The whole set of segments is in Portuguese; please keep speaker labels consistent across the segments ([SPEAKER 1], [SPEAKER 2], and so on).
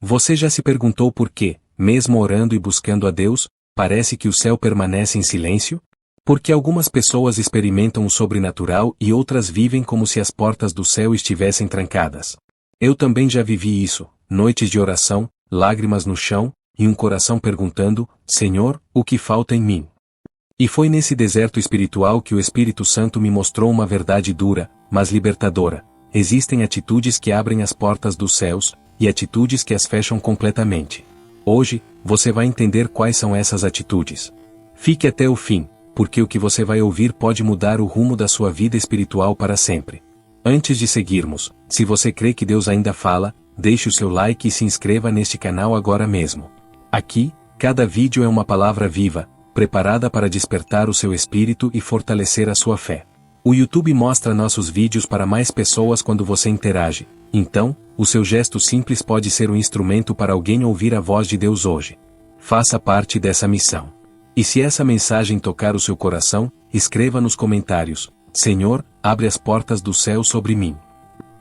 [SPEAKER 1] Você já se perguntou por quê, mesmo orando e buscando a Deus, parece que o céu permanece em silêncio? Porque algumas pessoas experimentam o sobrenatural e outras vivem como se as portas do céu estivessem trancadas. Eu também já vivi isso, noites de oração, lágrimas no chão, e um coração perguntando, Senhor, o que falta em mim? E foi nesse deserto espiritual que o Espírito Santo me mostrou uma verdade dura, mas libertadora. Existem atitudes que abrem as portas dos céus, e atitudes que as fecham completamente. Hoje, você vai entender quais são essas atitudes. Fique até o fim, porque o que você vai ouvir pode mudar o rumo da sua vida espiritual para sempre. Antes de seguirmos, se você crê que Deus ainda fala, deixe o seu like e se inscreva neste canal agora mesmo. Aqui, cada vídeo é uma palavra viva, preparada para despertar o seu espírito e fortalecer a sua fé. O YouTube mostra nossos vídeos para mais pessoas quando você interage, então, o seu gesto simples pode ser um instrumento para alguém ouvir a voz de Deus hoje. Faça parte dessa missão. E se essa mensagem tocar o seu coração, escreva nos comentários, Senhor, abre as portas do céu sobre mim.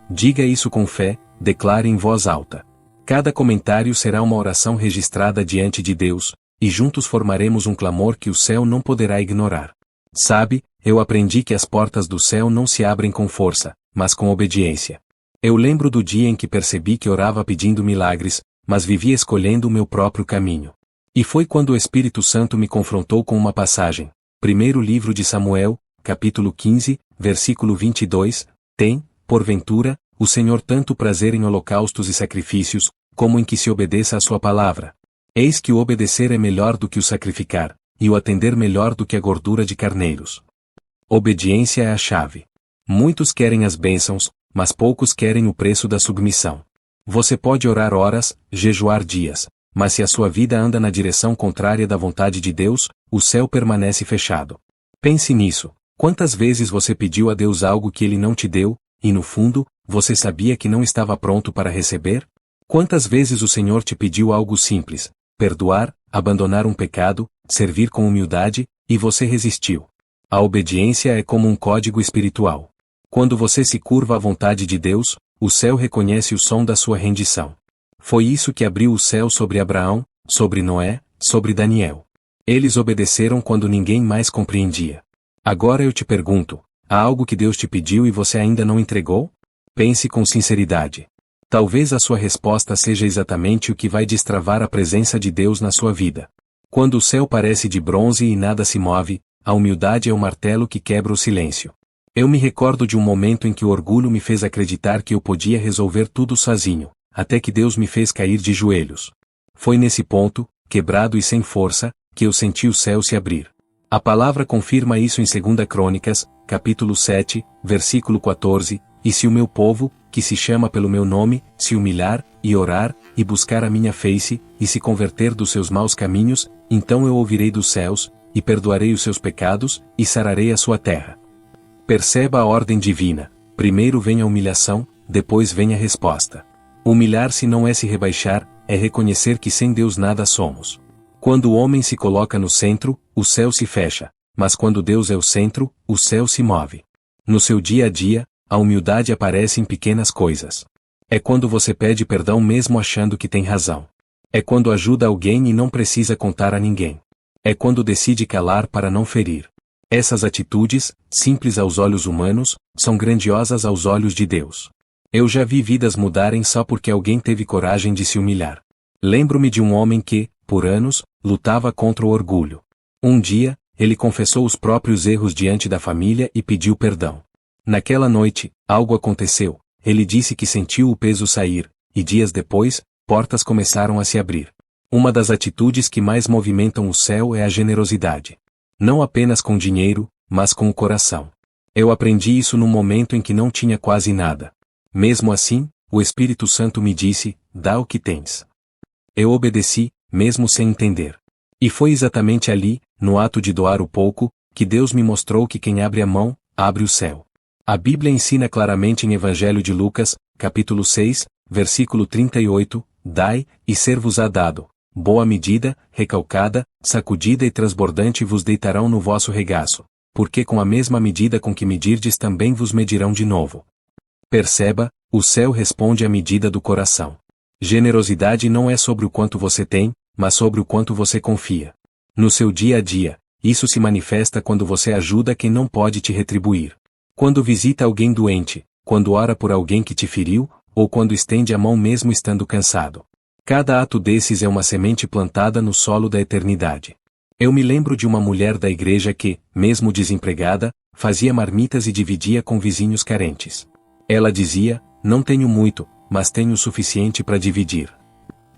[SPEAKER 1] Diga isso com fé, declare em voz alta. Cada comentário será uma oração registrada diante de Deus, e juntos formaremos um clamor que o céu não poderá ignorar. Sabe, eu aprendi que as portas do céu não se abrem com força, mas com obediência. Eu lembro do dia em que percebi que orava pedindo milagres, mas vivia escolhendo o meu próprio caminho. E foi quando o Espírito Santo me confrontou com uma passagem. Primeiro livro de Samuel, capítulo 15, versículo 22, tem, porventura, o Senhor tanto prazer em holocaustos e sacrifícios, como em que se obedeça a sua palavra. Eis que o obedecer é melhor do que o sacrificar, e o atender melhor do que a gordura de carneiros. Obediência é a chave. Muitos querem as bênçãos, mas poucos querem o preço da submissão. Você pode orar horas, jejuar dias, mas se a sua vida anda na direção contrária da vontade de Deus, o céu permanece fechado. Pense nisso. Quantas vezes você pediu a Deus algo que Ele não te deu, e no fundo, você sabia que não estava pronto para receber? Quantas vezes o Senhor te pediu algo simples, perdoar, abandonar um pecado, servir com humildade, e você resistiu? A obediência é como um código espiritual. Quando você se curva à vontade de Deus, o céu reconhece o som da sua rendição. Foi isso que abriu o céu sobre Abraão, sobre Noé, sobre Daniel. Eles obedeceram quando ninguém mais compreendia. Agora eu te pergunto, há algo que Deus te pediu e você ainda não entregou? Pense com sinceridade. Talvez a sua resposta seja exatamente o que vai destravar a presença de Deus na sua vida. Quando o céu parece de bronze e nada se move, a humildade é o martelo que quebra o silêncio. Eu me recordo de um momento em que o orgulho me fez acreditar que eu podia resolver tudo sozinho, até que Deus me fez cair de joelhos. Foi nesse ponto, quebrado e sem força, que eu senti o céu se abrir. A palavra confirma isso em 2 Crônicas, capítulo 7, versículo 14, e se o meu povo, que se chama pelo meu nome, se humilhar, e orar, e buscar a minha face, e se converter dos seus maus caminhos, então eu ouvirei dos céus, e perdoarei os seus pecados, e sararei a sua terra. Perceba a ordem divina. Primeiro vem a humilhação, depois vem a resposta. Humilhar-se não é se rebaixar, é reconhecer que sem Deus nada somos. Quando o homem se coloca no centro, o céu se fecha, mas quando Deus é o centro, o céu se move. No seu dia a dia, a humildade aparece em pequenas coisas. É quando você pede perdão mesmo achando que tem razão. É quando ajuda alguém e não precisa contar a ninguém. É quando decide calar para não ferir. Essas atitudes, simples aos olhos humanos, são grandiosas aos olhos de Deus. Eu já vi vidas mudarem só porque alguém teve coragem de se humilhar. Lembro-me de um homem que, por anos, lutava contra o orgulho. Um dia, ele confessou os próprios erros diante da família e pediu perdão. Naquela noite, algo aconteceu. Ele disse que sentiu o peso sair, e dias depois, portas começaram a se abrir. Uma das atitudes que mais movimentam o céu é a generosidade. Não apenas com dinheiro, mas com o coração. Eu aprendi isso num momento em que não tinha quase nada. Mesmo assim, o Espírito Santo me disse, dá o que tens. Eu obedeci, mesmo sem entender. E foi exatamente ali, no ato de doar o pouco, que Deus me mostrou que quem abre a mão, abre o céu. A Bíblia ensina claramente em Evangelho de Lucas, capítulo 6, versículo 38, dai, e ser-vos-á dado. Boa medida, recalcada, sacudida e transbordante vos deitarão no vosso regaço, porque com a mesma medida com que medirdes também vos medirão de novo. Perceba, o céu responde à medida do coração. Generosidade não é sobre o quanto você tem, mas sobre o quanto você confia. No seu dia a dia, isso se manifesta quando você ajuda quem não pode te retribuir. Quando visita alguém doente, quando ora por alguém que te feriu, ou quando estende a mão mesmo estando cansado. Cada ato desses é uma semente plantada no solo da eternidade. Eu me lembro de uma mulher da igreja que, mesmo desempregada, fazia marmitas e dividia com vizinhos carentes. Ela dizia: não tenho muito, mas tenho o suficiente para dividir.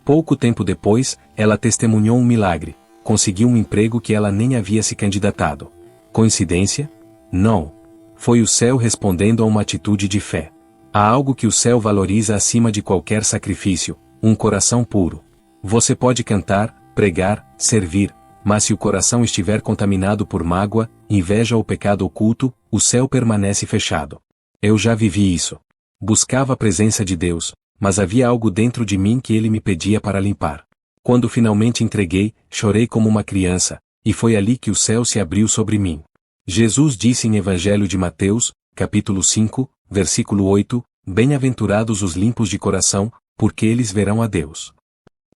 [SPEAKER 1] Pouco tempo depois, ela testemunhou um milagre: conseguiu um emprego que ela nem havia se candidatado. Coincidência? Não. Foi o céu respondendo a uma atitude de fé. Há algo que o céu valoriza acima de qualquer sacrifício: um coração puro. Você pode cantar, pregar, servir, mas se o coração estiver contaminado por mágoa, inveja ou pecado oculto, o céu permanece fechado. Eu já vivi isso. Buscava a presença de Deus, mas havia algo dentro de mim que ele me pedia para limpar. Quando finalmente entreguei, chorei como uma criança, e foi ali que o céu se abriu sobre mim. Jesus disse em Evangelho de Mateus, capítulo 5, versículo 8, Bem-aventurados os limpos de coração, porque eles verão a Deus.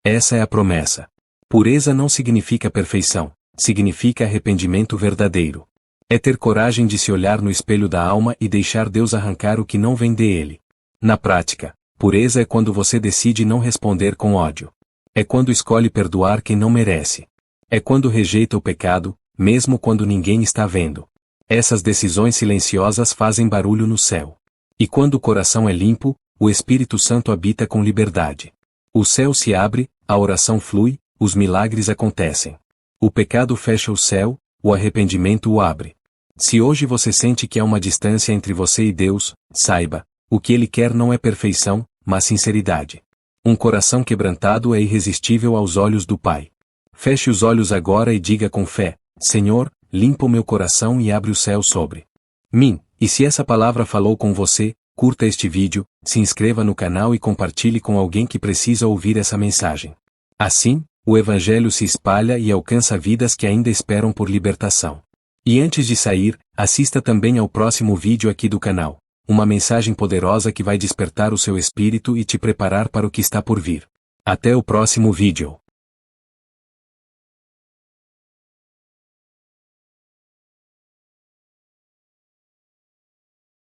[SPEAKER 1] Essa é a promessa. Pureza não significa perfeição, significa arrependimento verdadeiro. É ter coragem de se olhar no espelho da alma e deixar Deus arrancar o que não vem dele. Na prática, pureza é quando você decide não responder com ódio. É quando escolhe perdoar quem não merece. É quando rejeita o pecado, mesmo quando ninguém está vendo. Essas decisões silenciosas fazem barulho no céu. E quando o coração é limpo, o Espírito Santo habita com liberdade. O céu se abre, a oração flui, os milagres acontecem. O pecado fecha o céu, o arrependimento o abre. Se hoje você sente que há uma distância entre você e Deus, saiba, o que Ele quer não é perfeição, mas sinceridade. Um coração quebrantado é irresistível aos olhos do Pai. Feche os olhos agora e diga com fé: Senhor, limpa o meu coração e abre o céu sobre mim. E se essa palavra falou com você, curta este vídeo, se inscreva no canal e compartilhe com alguém que precisa ouvir essa mensagem. Assim, o Evangelho se espalha e alcança vidas que ainda esperam por libertação. E antes de sair, assista também ao próximo vídeo aqui do canal. Uma mensagem poderosa que vai despertar o seu espírito e te preparar para o que está por vir. Até o próximo vídeo.